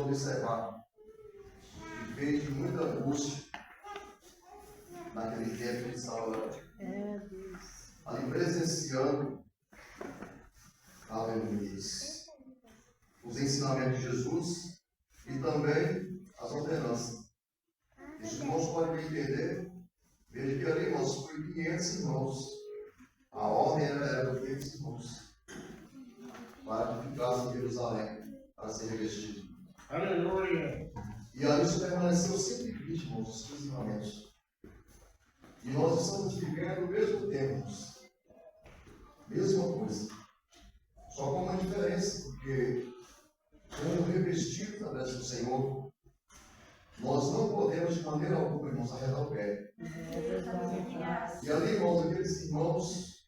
observar que fez de muita angústia naquele tempo que ele estava ali presenciando, aleluia, os ensinamentos de Jesus e também as ordenanças. Os irmãos podem entender. Veja que ali, irmãos, foi 500 irmãos. A ordem era 500 irmãos para que ficasse em Jerusalém para ser revestido. Aleluia! E ali isso permaneceu sempre ritmo, os ensinamentos. E nós estamos vivendo o mesmo tempo, irmãos. Mesma coisa. Só com uma diferença, porque como revestidos através do Senhor, nós não podemos de maneira alguma, irmãos, arredar o pé. E ali, irmãos, aqueles irmãos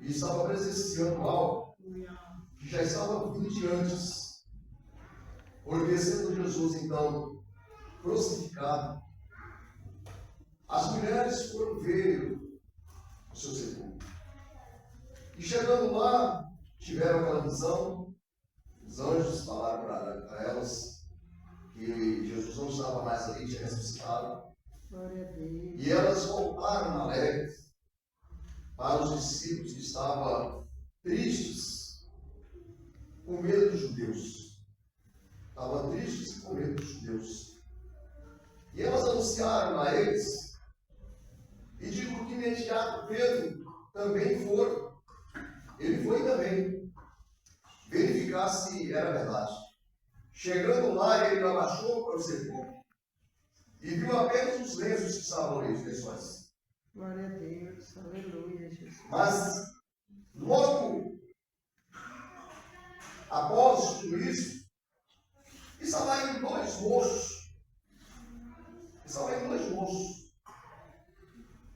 estavam presenciando algo que já estava vindo de antes. Porque sendo Jesus, então, crucificado, as mulheres foram ver o seu sepulcro. E chegando lá, tiveram aquela visão, os anjos falaram para elas que Jesus não estava mais ali, tinha ressuscitado. E elas voltaram alegres para os discípulos que estavam tristes com medo dos judeus. Estavam tristes com medo dos judeus. E elas anunciaram a eles, e digo que imediato Pedro também foi. Ele foi também verificar se era verdade. Chegando lá, ele abaixou para o sepulcro e viu apenas os lenços que estavam ali, os lençóis. Glória a Deus, aleluia, Jesus. Mas, logo após tudo isso, estavam indo dois moços.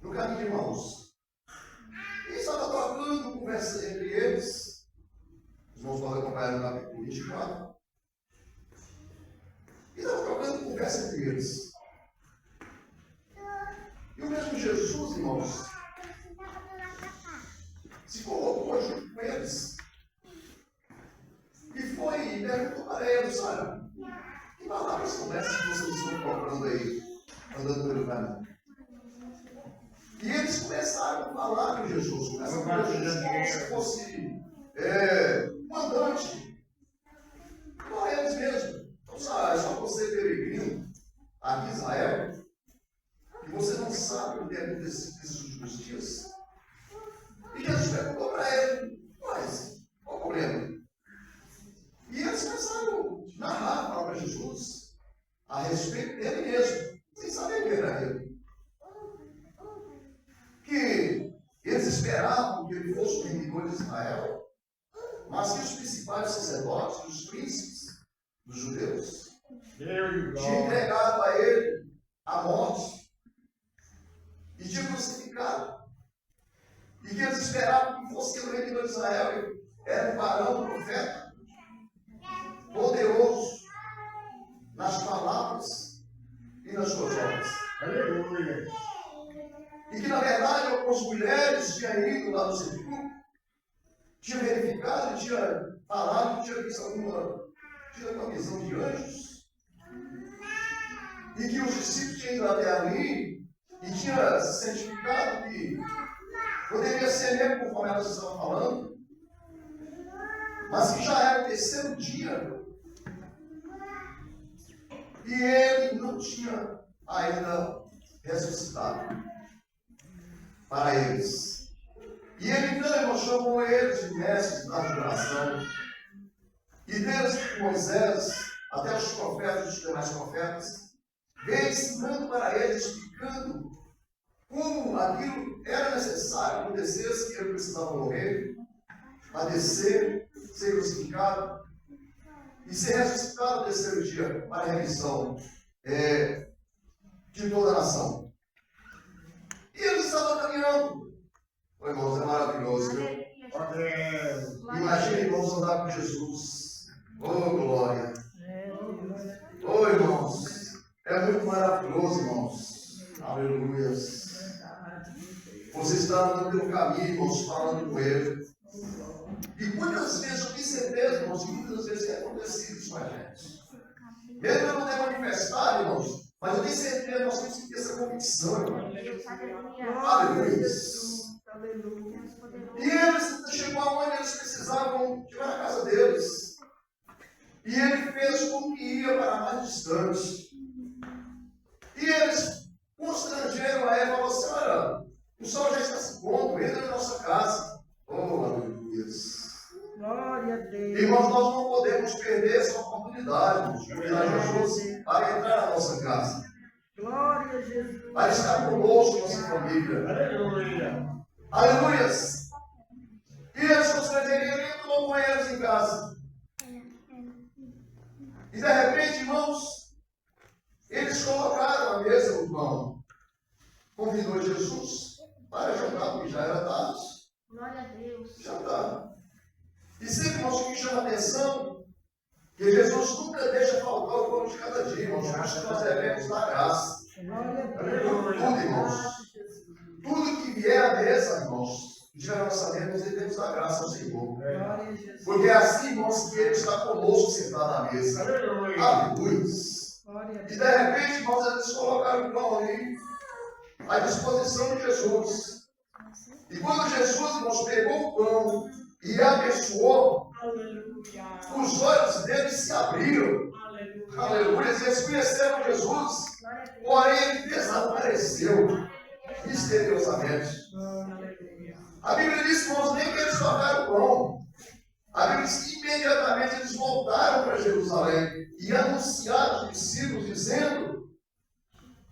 No caminho de Emaús. E estava trocando conversa entre eles. Os irmãos podem acompanhar no capítulo 24. E estava trocando conversa entre eles. E o mesmo Jesus, irmãos, se colocou junto com eles. E foi e perguntou para eles, sabe? Que palavras são essas que vocês estão trocando aí, andando pelo caminho? E eles começaram a falar com Jesus, começaram a falar com Jesus como se fosse um andante. Não é eles mesmos. Então, sabe, é só você peregrino aqui em Israel, e você não sabe o que é desses últimos dias. E Jesus perguntou para ele, mas qual o problema? E eles começaram a narrar a palavra de Jesus a respeito dele mesmo, sem saber quem era ele. Que eles esperavam que ele fosse o remidor de Israel, mas que os principais sacerdotes, os príncipes dos judeus, tinham entregado a ele a morte e tinham crucificado. E que eles esperavam que fosse o remidor de Israel. Era um varão, um profeta, poderoso nas palavras e nas suas obras. Aleluia! E que, na verdade, algumas mulheres tinham ido lá no sepulcro, tinham verificado, tinham falado, tinham visto alguma visão de anjos, e que os discípulos tinham ido até ali e tinham se certificado que poderia ser mesmo conforme elas estavam falando, mas que já era o terceiro dia e ele não tinha ainda ressuscitado para eles. E ele então chamou eles de mestres da adoração. E desde Moisés até os profetas, os demais profetas, veio ensinando para eles, explicando como aquilo era necessário acontecesse, que ele precisava morrer, padecer, ser crucificado e ser ressuscitado no terceiro dia para a remissão de toda a nação. E eles estavam caminhando. Ô, irmãos, é maravilhoso, viu? Imagina, irmãos, andar com Jesus. Ô, glória. Ô, irmãos, é muito maravilhoso, irmãos. Aleluia. Você está andando pelo caminho, irmãos, falando com ele. E muitas vezes, eu tenho certeza, irmãos, que muitas vezes é acontecido isso com a gente. Mesmo eu não ter manifestado, irmãos, mas eu tenho certeza que nós temos que ter essa convicção, irmão. Aleluia. Aleluia. E eles chegou aonde eles precisavam, chegar na casa deles. E ele fez com que ia para mais distante. E eles constrangeram a ela e falaram assim: olha, o sol já está se pondo, entra na nossa casa. Oh, aleluia. Glória a Deus. Irmãos, nós não podemos perder essa oportunidade de convidar Jesus para entrar na nossa casa, Glória a Jesus. para estar conosco, nossa família. Aleluia. Aleluias! E eles constrangeriam e entrou com eles em casa. E de repente, irmãos, eles colocaram a mesa no pão. Convidou Jesus para jantar, porque já era tarde. Glória a Deus. Jantar. E sempre, irmãos, que chama a atenção que Jesus nunca deixa faltar o pão de cada dia, irmãos. Por isso que nós devemos dar graça. Glória a Por Deus. tudo, irmãos. Tudo que vier à mesa, irmãos, que tiver na nossa mesa, nós devemos dar graça ao Senhor. Glória a Jesus. Porque é assim, irmãos, que Ele está conosco sentado na mesa. Aleluia. Aleluia. Glória a E Deus. de repente, irmãos, eles colocaram o pão ali à disposição de Jesus. E quando Jesus, irmãos, pegou o pão e abençoou, os olhos deles se abriram. Aleluia. Eles conheceram Jesus, porém ele desapareceu misteriosamente. A Bíblia diz, irmãos, nem que eles tocaram o pão. A Bíblia diz que imediatamente eles voltaram para Jerusalém e anunciaram aos discípulos, dizendo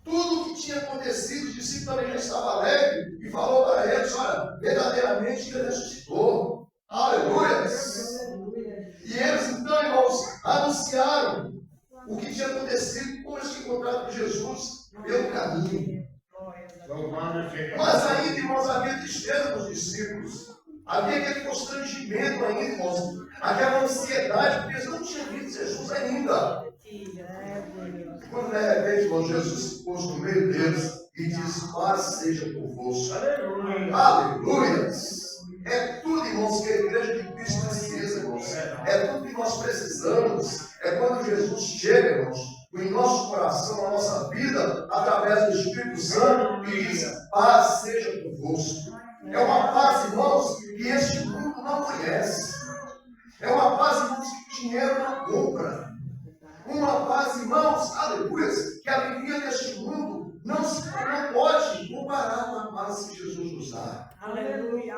tudo o que tinha acontecido. Os discípulos também já estavam alegres e falou para eles: olha, verdadeiramente ele ressuscitou. Aleluia! E eles então, irmãos, anunciaram o que tinha acontecido, como eles tinham encontrado com Jesus pelo caminho. Louvado seja. Mas ainda, irmãos, havia tristeza nos discípulos. Havia aquele constrangimento ainda, irmãos. Aquela ansiedade, porque eles não tinham visto Jesus ainda. E quando de repente, irmãos, Jesus se pôs no meio deles e disse: paz seja convosco. Aleluia. Aleluia! É tudo, irmãos, que a igreja de Cristo precisa, irmãos. É tudo que nós precisamos. É quando Jesus chega, irmãos, em nosso coração, na nossa vida, através do Espírito Santo, e diz: paz seja convosco. É uma paz, irmãos, que este mundo não conhece. É uma paz, irmãos, que o dinheiro não compra. Uma paz, irmãos, aleluia, que a alegria deste mundo não pode comparar com a paz que Jesus nos dá. Aleluia.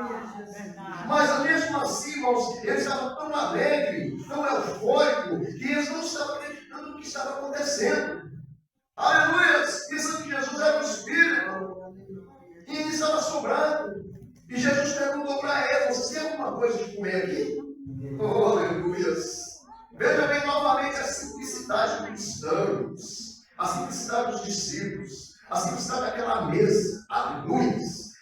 Mas mesmo assim, irmãos, eles estavam tão alegres, tão eufóricos, que eles não estavam acreditando no que estava acontecendo. Aleluia! Pensando que Jesus era o Espírito. E ele estava sobrando. E Jesus perguntou para eles: vocês têm alguma coisa de comer aqui? Oh, aleluia! Veja bem novamente a simplicidade dos cristãos, a simplicidade dos discípulos, a simplicidade daquela mesa. Aleluia!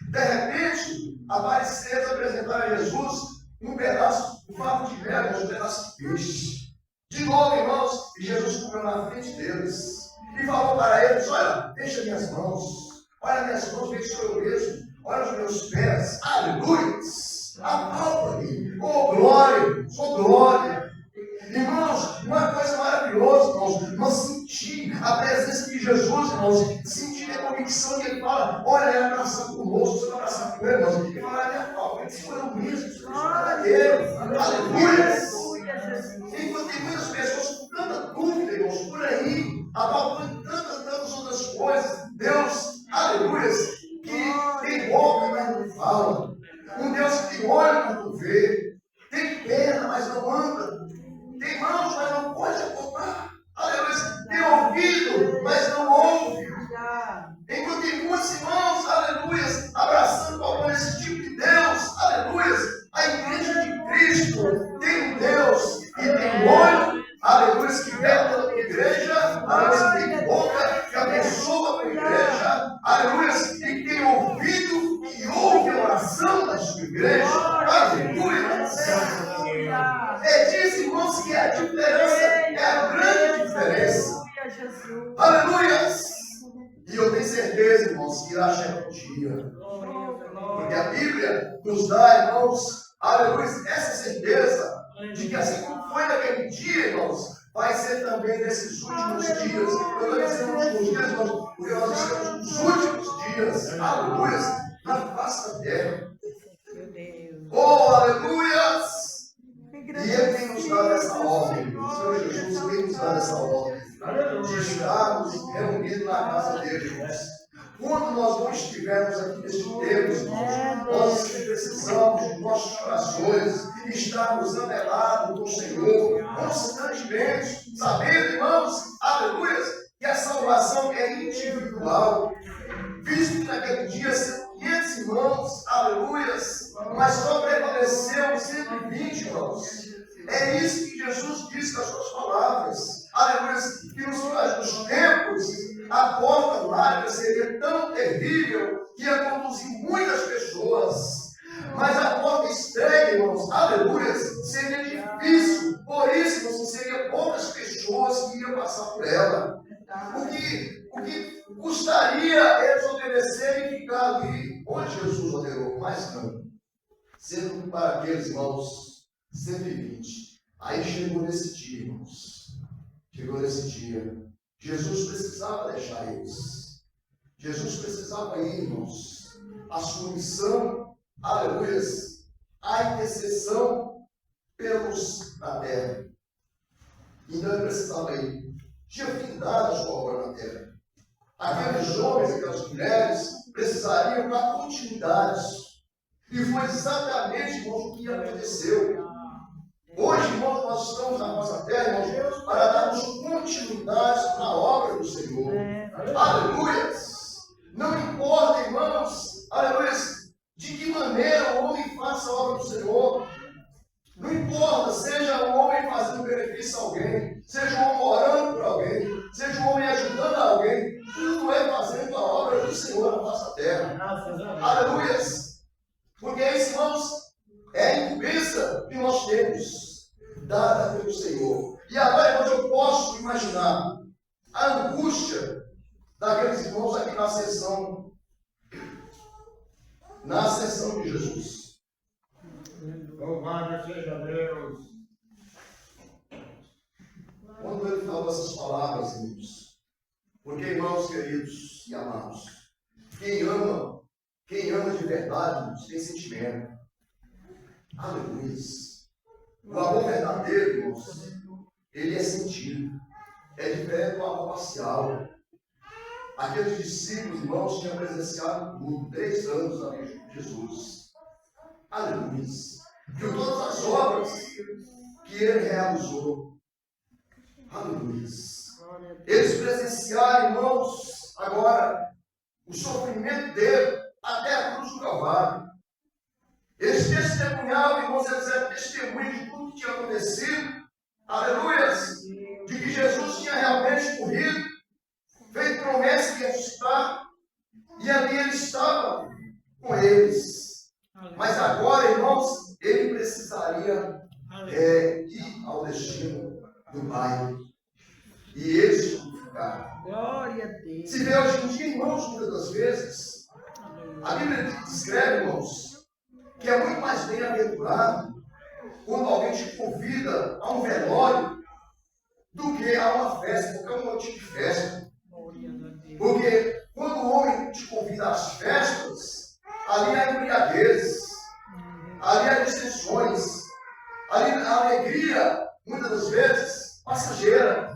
De repente, apareceram apresentar a Jesus um pedaço, um favo de mel, um pedaço de peixe. De novo, irmãos, e Jesus comeu na frente deles e falou para eles: olha, deixa minhas mãos, olha minhas mãos, veja se eu mesmo, olha os meus pés. Aleluia! Apalpa-me, oh glória, oh glória. Irmãos, uma coisa maravilhosa, irmãos, nós sentir a presença de Jesus, irmãos, sentir a convicção que ele fala: olha, ele abraçar conosco, você vai abraçar com ele, irmãos, e falar: minha palma, ele foi o mesmo, você é verdadeiro. Aleluia! Enquanto tem muitas pessoas com tanta dúvida, irmãos, por aí, abalando tantas outras coisas, Deus, aleluia, que tem boca, mas não fala. Um Deus que tem olho, mas não vê. Tem perna, mas não anda. Tem mãos, mas não pode apontar. Aleluia. Tem ouvido, mas não ouve. Enquanto tem muitos irmãos, aleluia, abraçando com esse tipo de Deus, aleluia. A igreja de Cristo tem um Deus que tem olho, aleluia, que vela pela tua igreja, aleluia, que tem boca, que abençoa a tua igreja, aleluia, e que tem ouvido e ouve a oração da sua igreja, aleluia. Diz, irmãos, que é a diferença, é a grande diferença. Aleluia! E eu tenho certeza, irmãos, que irá chegar um dia. Porque a Bíblia nos dá, irmãos, aleluia, essa certeza de que assim como foi naquele dia, irmãos, vai ser também nesses últimos dias. Eu estou dizendo últimos dias, irmãos, porque nós estamos nos últimos dias, aleluia, na face da terra. Meu Deus. Oh, aleluias! E Ele tem nos dado essa ordem, o Senhor Jesus tem nos dado essa ordem, de estarmos reunidos na casa dele, irmãos. Quando nós não estivermos aqui neste tempo, irmãos, nós precisamos de nossos corações estarmos anelados com o Senhor constantemente, sabendo, irmãos, aleluia, que a salvação é individual. Visto que naquele dia serão 500 irmãos, aleluia, mas só prevaleceu 120 irmãos. É isso que Jesus disse nas suas palavras, aleluia, que nos tempos a porta larga seria tão terrível que ia conduzir muitas pessoas. Mas a porta estreita, irmãos, aleluia, seria difícil. Por isso, irmãos, seria poucas pessoas que iam passar por ela. O que custaria eles obedecerem e ficar ali onde Jesus ordenou? Mas não. Sendo para aqueles, irmãos, 120. Aí chegou nesse dia, irmãos. Chegou nesse dia. Jesus precisava deixar eles. Jesus precisava ir, irmãos. A sua missão, aleluia, a intercessão pelos da terra. Então ele precisava ir. Tinha findado a sua obra na terra. Aqueles homens, aquelas mulheres, precisariam dar continuidade. E foi exatamente, irmãos, o que aconteceu. Hoje, irmãos, nós estamos na nossa terra, irmãos, para darmos continuidade na obra do Senhor. Aleluia! Não importa, irmãos, aleluia, de que maneira o homem faça a obra do Senhor. Não importa, seja o homem fazendo benefício a alguém, seja o homem orando por alguém, seja o homem ajudando alguém, tudo é fazendo a obra do Senhor na nossa terra. Aleluia! Porque isso, irmãos, é a incumbência que nós temos, dada pelo Senhor. E agora, irmãos, eu posso imaginar a angústia daqueles irmãos aqui na sessão de Jesus. Louvado seja Deus. Quando ele falou essas palavras, irmãos, porque, irmãos queridos e amados, quem ama de verdade, irmãos, tem sentimento. Aleluia. O amor verdadeiro, irmãos, ele é sentido. É diferente do amor parcial. Aqueles discípulos, irmãos, tinham presenciado tudo, 3 anos a vida de Jesus. Aleluia. Viu todas as obras que ele realizou. Aleluia. Eles presenciaram, irmãos, agora o sofrimento dele até a cruz do Calvário. Eles testemunhavam, irmãos, eles eram testemunhas de tudo que tinha acontecido. Aleluia! De que Jesus tinha realmente morrido, feito promessa de ressuscitar, e ali ele estava com eles. Mas agora, irmãos, ele precisaria ir ao destino do Pai. E eles tinham que ficar. Glória a Deus. Se vê hoje em dia, irmãos, muitas das vezes, a Bíblia descreve, irmãos, que é muito mais bem-aventurado quando alguém te convida a um velório do que a uma festa, qualquer um tipo de festa. Porque quando o homem te convida às festas, ali há embriaguez, ali há distensões, ali há alegria, muitas das vezes, passageira.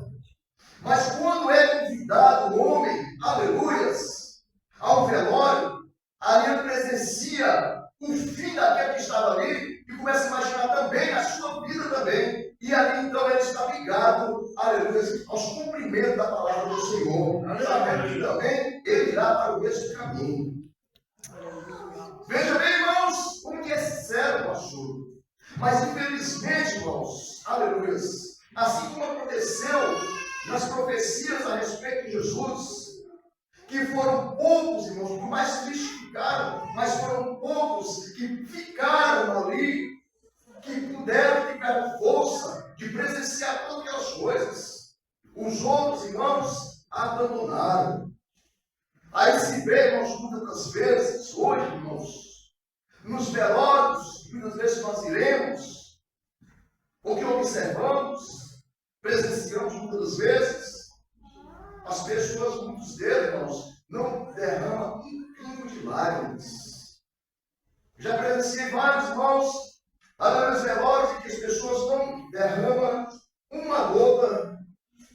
Mas quando é convidado o homem, aleluias, ao velório, ali ele presencia o fim daquele que estava ali e começa a imaginar também a sua vida também. E ali então ele está ligado, aleluia, aos cumprimentos da palavra do Senhor. Sabendo que também ele irá para o mesmo caminho. Veja bem, irmãos, como que é sincero, pastor. Mas infelizmente, irmãos, aleluia, assim como aconteceu nas profecias a respeito de Jesus, que foram poucos, irmãos, por mais que testificaram, mas foram poucos que ficaram ali, que puderam ficar com força de presenciar todas aquelas coisas. Os outros, irmãos, abandonaram. Aí se vê, irmãos, muitas das vezes, hoje, irmãos, nos velórios, muitas vezes nós iremos, porque observamos presenciamos muitas das vezes, as pessoas, muitos deles, irmãos, não derramam um pingo de lágrimas. Já presenciei vários irmãos, lá nos velórios, em que as pessoas não derramam uma gota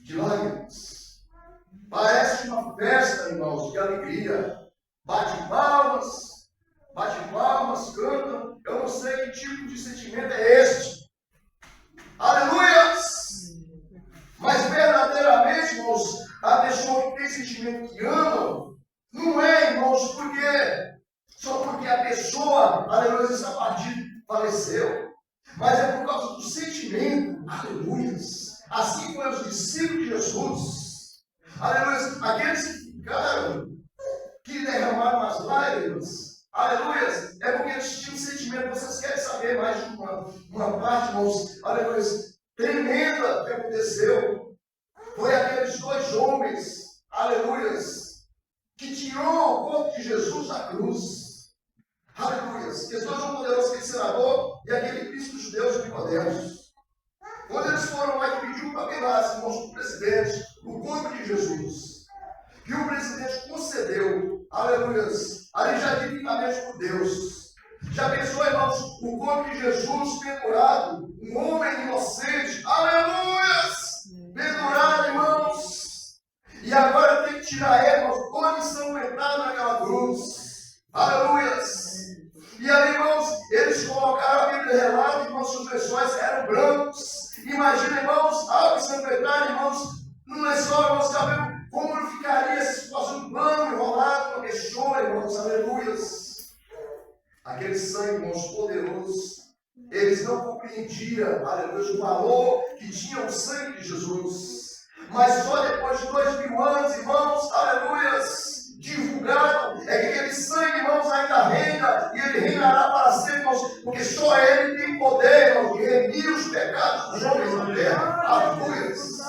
de lágrimas. Parece uma festa, irmãos, de alegria. Bate palmas, cantam. Eu não sei que tipo de sentimento é este. Aleluias! Mas verdadeiramente, irmãos, a pessoa que tem sentimento que ama, não é, irmãos, só porque a pessoa, aleluia, está partida, faleceu, mas é por causa do sentimento, aleluias. Assim como os discípulos de Jesus, aleluia, aqueles que ficaram, que derramaram as lágrimas, aleluia, é porque eles tinham um sentimento. Vocês querem saber mais de uma parte, irmãos, aleluia, tremenda que aconteceu? Foi aqueles dois homens, aleluia, que tirou o corpo de Jesus da cruz, aleluia. Aqueles dois homens poderosos, aquele senador e aquele príncipe dos judeus, Nicodemos. Quando eles foram lá e pediu para Pilatos, irmãos, para o presidente, o corpo de Jesus, que o presidente concedeu, aleluia, ali já divinamente por Deus. Já pensou, irmãos, o corpo de Jesus pendurado, um homem inocente, aleluia, pendurado, irmãos, e agora tem que tirar ele, irmãos, todo ensanguentado naquela cruz, aleluia. E ali, irmãos, eles colocaram a Bíblia relata, irmãos, suas versões eram brancos. Imagina, irmãos, algo ensanguentado, irmãos, no lençol, irmãos, cabelo, como não ficaria se fosse um pano enrolado com a pessoa, irmãos, aleluias. Aquele sangue, irmãos, poderoso, eles não compreendiam, aleluia, o valor que tinha o sangue de Jesus. Mas só depois de 2000 anos, irmãos, aleluias, divulgado, é que aquele sangue, irmãos, ainda reina, e ele reinará para sempre, irmãos, porque só ele tem poder, irmãos, de remir os pecados dos homens na terra. Aleluias.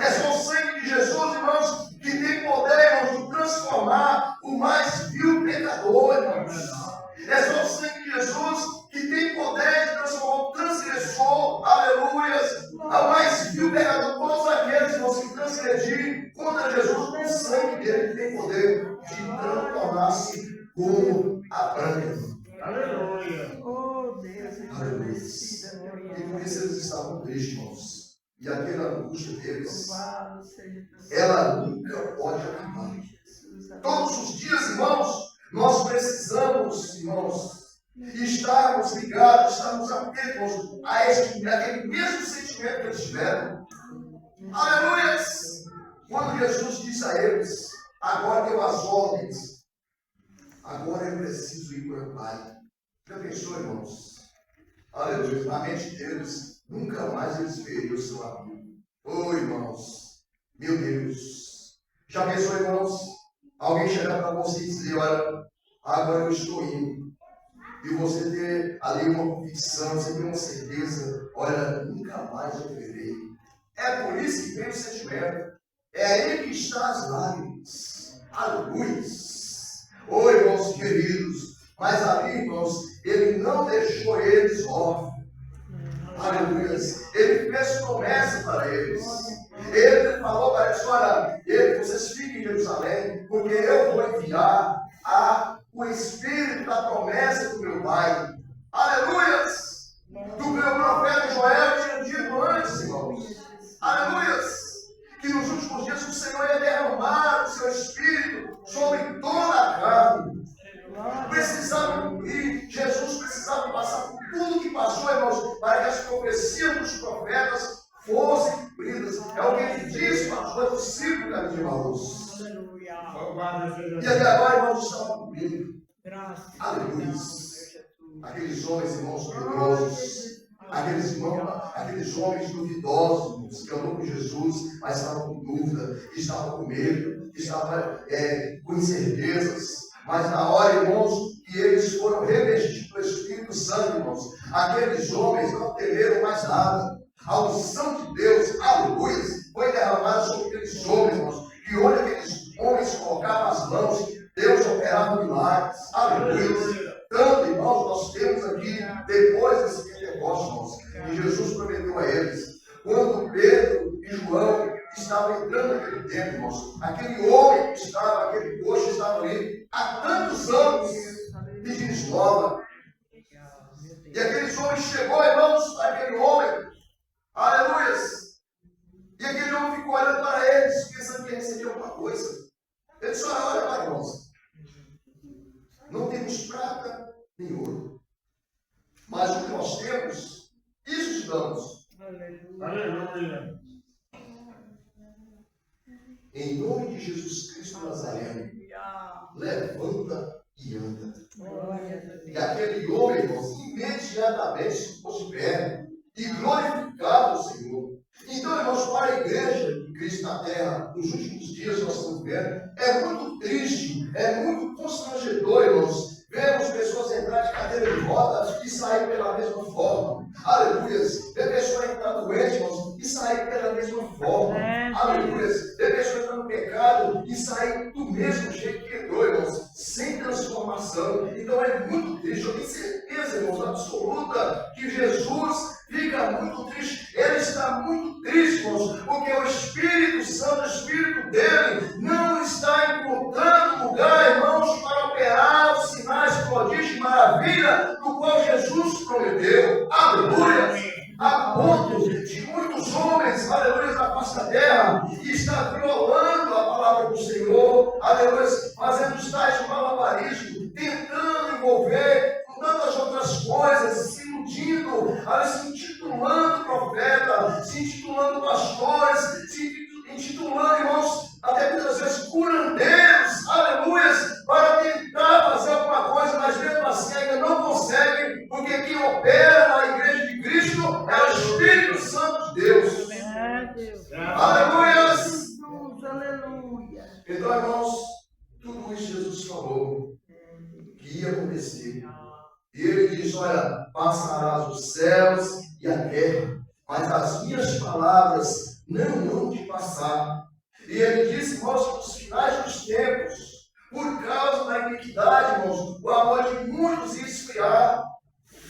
É só o sangue de Jesus, irmãos, que tem poder, irmãos, de transformar o mais vil pecador, irmãos. É só o sangue de Jesus que tem poder de transformar o transgressor, aleluias, ao mais vil pecador. Todos aqueles, irmãos, que transgredir contra Jesus, o sangue dele tem poder de transformar-se como a branca. Aleluia. Oh, Deus, Aleluia. E por isso eles estavam tristes, irmãos. E aquela angústia deles, ela nunca pode acabar. Todos os dias, irmãos, nós precisamos, irmãos, estarmos ligados, estarmos atentos àquele mesmo sentimento que eles tiveram. Aleluia! Quando Jesus disse a eles, agora deu as ordens, agora eu preciso ir para o Pai. Já pensou, irmãos? Aleluia! Na mente deles, nunca mais eles veriam o seu amigo. Oh, irmãos, meu Deus! Já pensou, irmãos? Alguém chegar para você e dizer, olha, agora eu estou indo. E você ter ali uma convicção, você ter uma certeza, olha, nunca mais eu verei. É por isso que vem o sentimento. É aí que estão as lágrimas. Aleluia. Oh, irmãos queridos, mas ali, irmãos, ele não deixou eles órfãos. Aleluia. Ele fez promessa para eles. Ele falou para eles, olha, vocês fiquem em Jerusalém, porque eu vou enviar o Espírito da promessa do meu Pai. Aleluia! Do meu profeta Joel tinha dito antes, irmãos. Aleluia! Que nos últimos dias o Senhor ia derramar o seu Espírito sobre toda a carne. Precisava cumprir, Jesus precisava passar por tudo que passou, irmãos, para que as profecias dos profetas fossem cumpridas. É o que ele disse para os dois discípulos de Maús. E até agora, irmãos, estavam cumprindo. Aleluia. Aqueles homens, irmãos, piedosos, aqueles homens duvidosos, que andam com Jesus, mas estavam com dúvida, estavam com medo, estavam com incertezas. Mas na hora, irmãos, que eles foram revestidos pelo Espírito Santo, irmãos, aqueles homens não temeram mais nada. A unção de Deus, aleluia, foi derramada sobre aqueles homens, irmãos, que onde aqueles homens colocavam as mãos, Deus operava milagres, aleluia. Tanto, irmãos, nós temos aqui, depois desse Pentecostes, irmãos, que Jesus prometeu a eles, quando Pedro estava entrando naquele tempo, irmãos. Aquele homem que estava, aquele coxo estava ali há tantos anos pedindo esmola. E aqueles homens chegou, irmãos, aquele homem, aleluias. E aquele homem ficou olhando para eles, pensando que ia receber alguma coisa. Ele disse: olha para nós. Não temos prata nem ouro, mas o que nós temos, isso te damos. Aleluia. Em nome de Jesus Cristo Nazareno, levanta e anda. E aquele homem, irmãos, imediatamente se pôs de pé e glorificava o Senhor. Então, irmãos, para a igreja de Cristo na terra, nos últimos dias nós estamos vendo, é muito triste, é muito constrangedor, irmãos, vemos pessoas entrar de cadeira de rodas e sair pela mesma forma. Aleluias. Ver pessoa entrar doente, irmãos, e sair pela mesma forma. Aleluias. Ver pessoa entrar no pecado e sair do mesmo jeito que entrou, irmãos, sem transformação. Então é muito triste. Eu tenho certeza, irmãos, absoluta, que Jesus fica muito triste. Ele está muito triste, irmãos, porque o Espírito Santo, o Espírito dele, não está encontrando lugar, irmãos, para operar os sinais, prodígios e maravilha do qual Jesus prometeu. Aleluia! A ponto de muitos homens, aleluia, da face da terra, está violando a palavra do Senhor, aleluia, fazendo os tais de malabarismo, tentando envolver com tantas outras coisas, se iludindo, se intitulando profeta, se intitulando pastores, se intitulando, irmãos, até muitas vezes curandeiros, aleluia, para tentar fazer alguma coisa, mas mesmo assim ainda não conseguem, porque quem opera na igreja de Cristo é o Espírito Santo de Deus. Aleluia! Então, irmãos, tudo isso Jesus falou que ia acontecer. E ele diz: olha, passarás os céus e a terra, mas as minhas palavras não vão te passar. E ele disse, irmãos, que nos finais dos tempos, por causa da iniquidade, irmãos, o amor de muitos ia esfriar.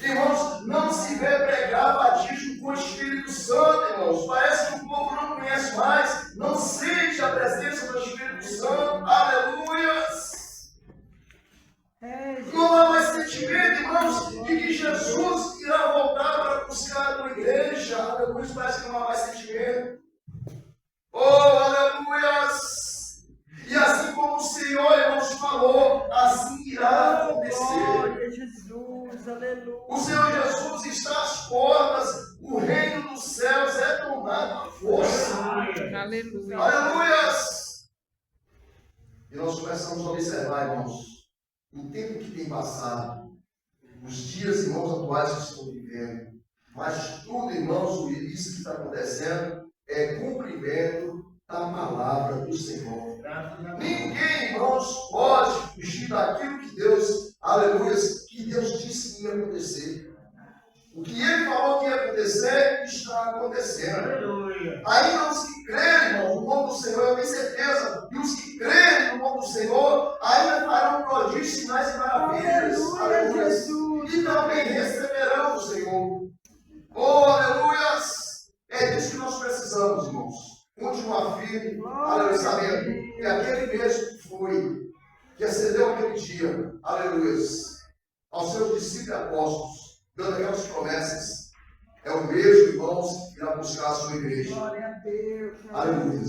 Irmãos, não se vê pregar batismo com o Espírito Santo, irmãos. Parece que o povo não conhece mais, não sente a presença do Espírito Santo. Aleluia! Não há mais sentimento, irmãos, de que Jesus irá voltar para buscar a tua igreja. Aleluia! Parece que não há mais sentimento. Oh, aleluia! E assim como o Senhor, irmãos, falou, assim irá acontecer. Glória a Jesus, aleluia. O Senhor Jesus está às portas, o reino dos céus é tomado à força. Aleluia. Aleluia! E nós começamos a observar, irmãos, o tempo que tem passado, os dias, irmãos, atuais que estão vivendo. Mas tudo, irmãos, isso que está acontecendo é cumprimento da palavra do Senhor. Ninguém, irmãos, pode fugir daquilo que Deus, aleluia, que Deus disse que ia acontecer. O que Ele falou que ia acontecer, está acontecendo. Aleluia. Ainda os que crerem, irmãos, no nome do Senhor, eu tenho certeza, e os que crerem no nome do Senhor, ainda farão prodígios, sinais e maravilhas. Aleluia. E também receberão do Senhor. Oh, aleluia. É disso que nós precisamos, irmãos. Continuar firme, aleluia, sabendo que aquele mesmo que foi, que acendeu aquele dia, aleluia, aos seus discípulos e apóstolos, dando aquelas promessas, é o mesmo, irmãos, que irá buscar a sua igreja. Glória a Deus. Aleluia.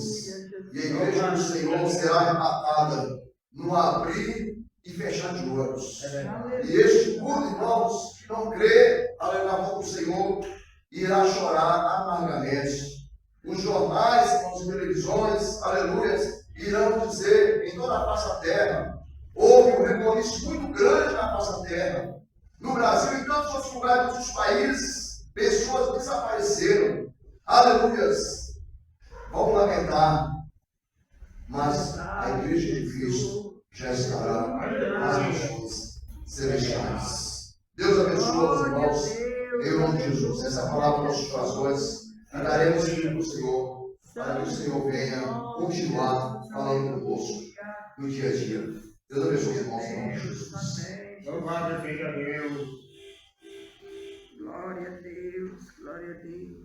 E a igreja do Senhor será arrebatada no abrir e fechar de olhos. E este mundo, irmãos, que não crê, aleluia, na mão do Senhor, irá chorar amargamente. Os jornais, irmãos, e televisões, aleluia, irão dizer em toda a face da terra, houve um reboliço muito grande na face da terra. No Brasil e em tantos outros lugares, em outros países, pessoas desapareceram. Aleluia. Vamos lamentar, mas a igreja de Cristo já estará nas nações celestiais. Deus abençoe os irmãos, em nome de Jesus. Essa palavra nos nossos corações. Daremos sempre para o Senhor, para que o Senhor venha continuar falando conosco no dia a dia. Deus abençoe os irmãos, em nome de Jesus. Louvado seja Deus. Glória a Deus, glória a Deus.